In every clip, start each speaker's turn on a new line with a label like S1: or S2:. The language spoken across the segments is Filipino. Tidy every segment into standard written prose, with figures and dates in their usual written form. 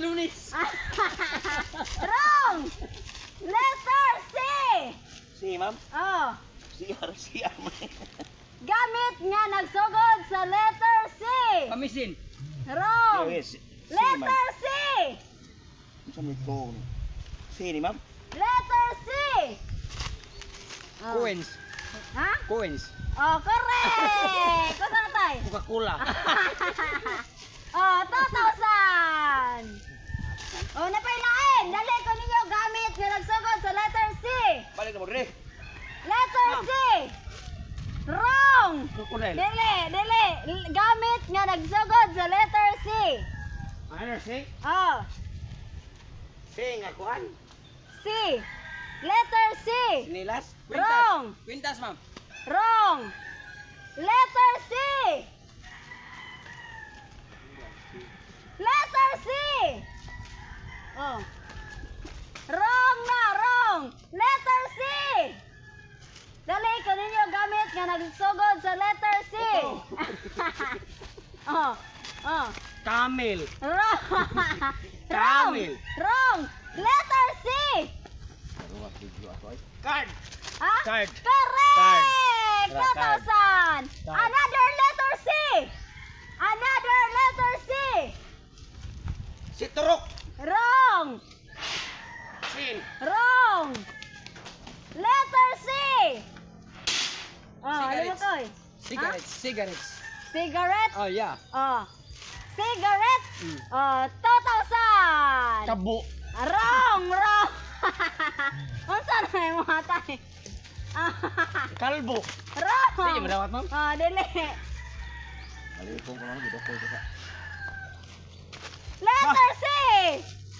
S1: Lunes.
S2: Wrong! Letter C!
S3: Si, ma'am.
S2: Oh.
S3: CR, man.
S2: Gamit nga nagsugod sa letter C!
S1: Pamisin.
S2: Wrong!
S3: Yes.
S2: Letter C!
S3: Saan may to? Si ni, ma'am.
S2: Letter C! Oh.
S1: Coins.
S2: Ha?
S1: Coins.
S2: Oh, correct! Kusa na tayo?
S1: Coca-Cola.
S2: Oh, 2,000! Oh, napailain! Dali ko ninyo gamit nga nagsugod sa letter C!
S3: Balik na mo, Dre.
S2: Letter
S1: Ma'am.
S2: C! Wrong!
S1: Crocodile.
S2: Dili! Gamit nga nagsugod sa letter C!
S1: Ano, si?
S2: Oh,
S3: Si, nga kuan.
S2: C! Letter C!
S3: Sinilas.
S2: Wrong!
S1: Quintas, ma'am.
S2: Wrong! Letter C! Letter C! Oh. Wrong na! Wrong! Letter C! Dali ko ninyo gamit nga nagsugod sa letter C! Oh. Oh.
S1: Camel.
S2: Wrong! Wrong!
S1: Camel.
S2: Wrong! Letter C!
S1: Card.
S2: Ha?
S1: Card.
S2: Correct!
S1: Card.
S2: 2,000!
S1: Card.
S2: Another letter C! Another letter C!
S3: Si Turok.
S2: Wrong!
S1: Sin.
S2: Wrong! Letter C! Oh, ano mo
S1: Cigarettes.
S2: to?
S1: Cigarettes. Cigarettes.
S2: Cigarette?
S1: Oh, yeah.
S2: Oh. Cigarette?
S1: Mm.
S2: Oh, 2,000!
S1: Kabo.
S2: Wrong! Wrong! Unsa na yung mga tayo?
S1: Kalbo.
S2: Wrong!
S1: Sige, madawat, ma'am.
S2: Oh, dili.
S3: Balik ko na dito ko dito.
S2: Letter C!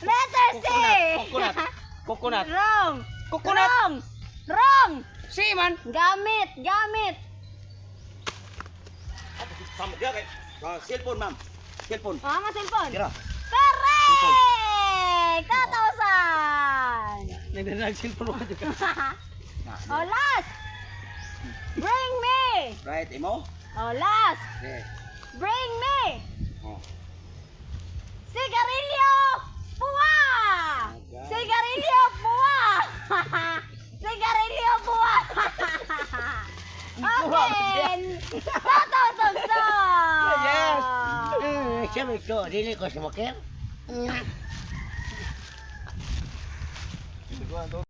S2: Letter C!
S1: Coconut. Coconut.
S2: Wrong!
S1: Coconut.
S2: Wrong! Wrong!
S1: Si, man.
S2: Gamit! Gamit!
S3: Sama dia kay. Cellphone, ma'am. Cellphone.
S2: Oh, ang cellphone.
S3: Tira.
S2: Correct! 2,000!
S1: Nagdadag cellphone ko juga.
S2: Oh, last! Bring me!
S3: Right, imo.
S2: Oh, last!
S3: Okay.
S2: Bring me!
S3: Oh.
S2: Sigarilyo! Buwa! Sigarilyo! Buwa! Sigarilyo! Buwa! Open! 2,000!
S1: Yes!
S3: Siyempre ito, dili ko smoker.